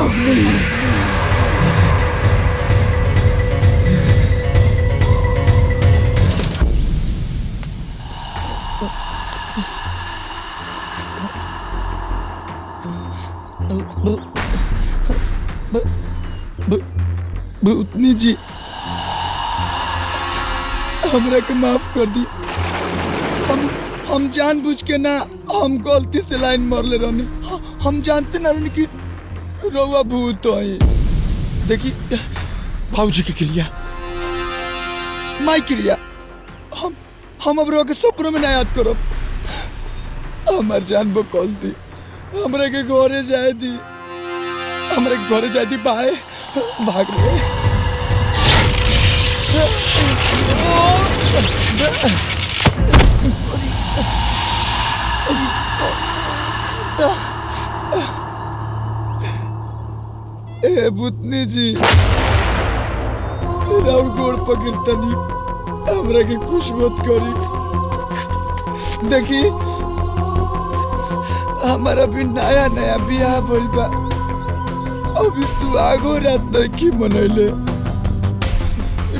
अब नहीं। भूतनी जी हमरा के माफ कर दी। हम जानबूझ के ना, हम गलती से लाइन मारले रहनी। हम जानते ना रहनी कि रउआ भूत है। देखी भाऊजी के क्रिया, माई क्रिया, हम अब रउआ के सपनों में ना याद करब। हमार जान बो कस दी, हमरा के घरे जाए दी, हमरा के घरे जाए दी। बाय भाग रहे। ए भूतनी जी राउर गोड़ पकड़तनी, हमरा के कुछ मत करी। देखी हमारा भी नया नया बियाह भइल बा, अभी सुहागो रात नहीं मनैले।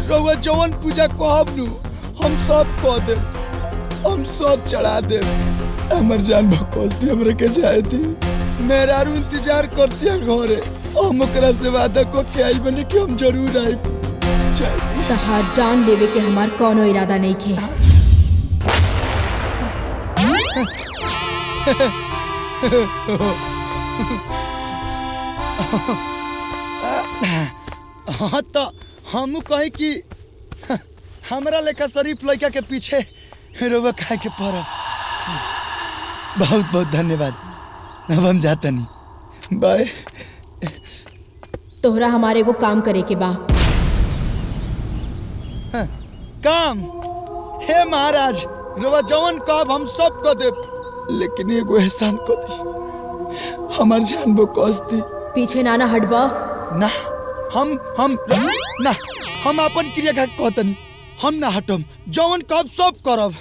रउआ जवन पूजा कहब नु हम सब कह देब, हम सब चढ़ा देब। हमर जान बकवास दी, हमरे के जाए दी। मेहरारू इंतजार करती है घरे। हम ओकरा से वादा को के आई बने कि हम जरूर आई। जाए दी। तहार जान लेवे के हमार कोनो इरादा नहीं खे। हाँ तो हम कहे कि हमरा लेखा शरीफ लड़का के पीछे रोवा खाए के पड़ब। बहुत बहुत धन्यवाद। अब हम जाता नहीं। बाय। तोहरा हमारे को काम करे के बा। हाँ, काम? हे महाराज, रोवा जवन कहब हम सब कर देब, लेकिन एगो एहसान कर दी। हमार जान बो कस दी। पीछे नाना हटबा ना। हम ना, हम अपन क्रिया का कहतनी। हम ना हटम, जवन कहब सब करब।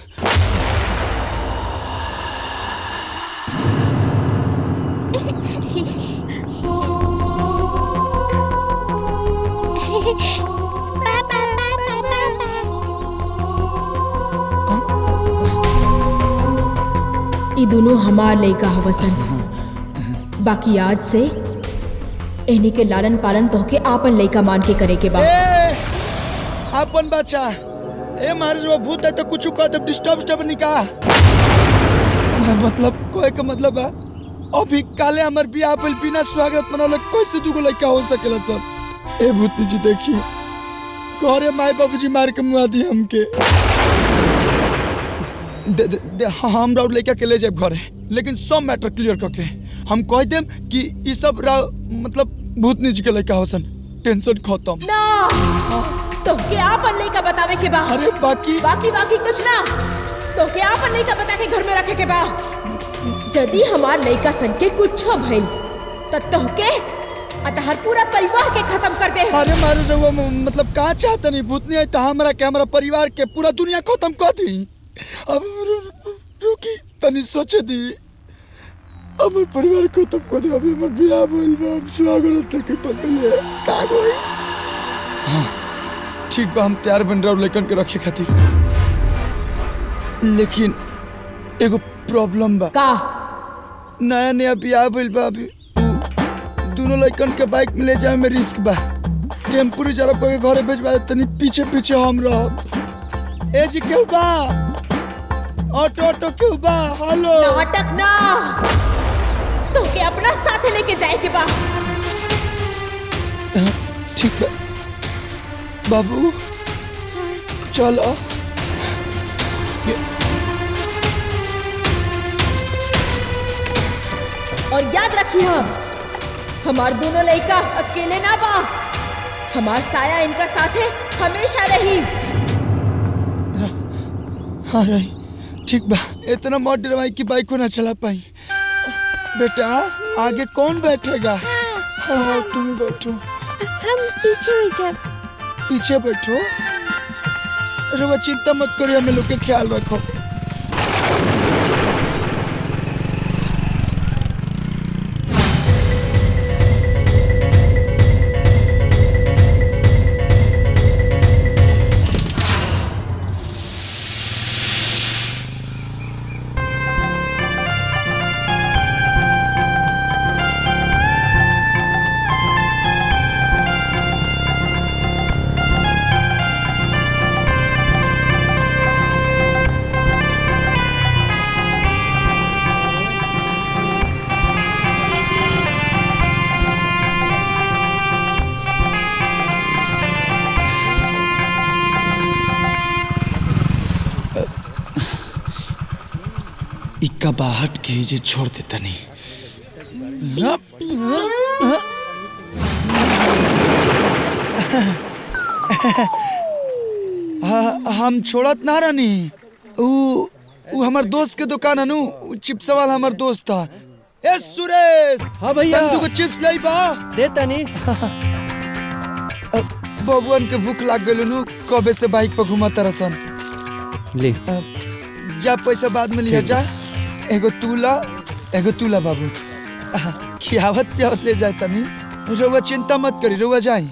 ई दोनों हमार लइका हवसन। बाकी आज से इन्हीं के लालन पालन तोहके आपन लइका मान के करे के बा। अपन बच्चा ए महाराज वो भूत है तो कुछ कह दे। डिस्टर्ब निका मतलब कोई का मतलब है अभी काले हमर बियाह पर बिना स्वागत मनल कैसे दुगो लड़का हो सकेला सर। ए भूतनी जी देखी घरे माई बाबूजी मार के मुआ दी हमके। हम राउर लड़का के ले जाए घरे, लेकिन सब मैटर क्लियर करके हम कह देम कि ई सब मतलब भूतनी जी के लड़का होसन। टेंशन खत्म ना। तोहके आपन लइका बतावे के बा। अरे बाकी कुछ ना। तोहके आपन लइका बता के घर में रखे के बा। यदि हमार लइका सन के कुछो भइल त तोहके अतहर पूरा परिवार के खत्म कर दे। अरे मारे रउआ मतलब का चाहता नहीं भूतनी है तो हमरा परिवार के पूरा दुनिया खत्म कर दी। अब रुकी तनी सोचे दी। हमर परिवार खत्म कर दे। अभी हमर बियाह भइल बा, हम स्वागत तक के पकड़ले का होई। हां ठीक बा, हम तैयार बन रहा लेकिन के रखे खातिर। लेकिन एगो प्रॉब्लम बा। का? नया नया बियाह भइल बा, अभी दोनों लड़कन के बाइक में ले जाए में रिस्क बा। टेम्पू रिजर्व करके घरे भेजवा तनी पीछे पीछे हम रहब। ए जी क्यों बा? ऑटो क्यों बा? हेलो नाटक ना, तोहके अपना साथे लेके जाए के बा। ठीक बा बाबू चलो। और याद रखिए हमार दोनों लड़का अकेले ना बा। हमार साया इनका साथे हमेशा रही। हाँ रही। ठीक बा, इतना मत डरवाई कि बाइक को ना चला पाई। बेटा आगे कौन बैठेगा? हाँ तुम बैठो। हम पीछे बैठे। पीछे बैठो। अरे वो चिंता मत करो, हमें लोग के ख्याल रखो। तबाहट की जे छोड़ देता नहीं। हम छोड़त ना रहनी। ऊ हमार दोस्त के दुकान है नु, चिप्स वाला हमार दोस्त था। ए सुरेश, हाँ भैया, तंदू को चिप्स लाई बा दे तनी। बबुअन के भूख लाग गइल नु, कबे से बाइक पर घुमाता रसन। ले जा पैसा बाद में लिया जा। एगो तूला बाबू। खियावत पियावत ले जाए तनी। रउआ चिंता मत करी, रउआ जाई।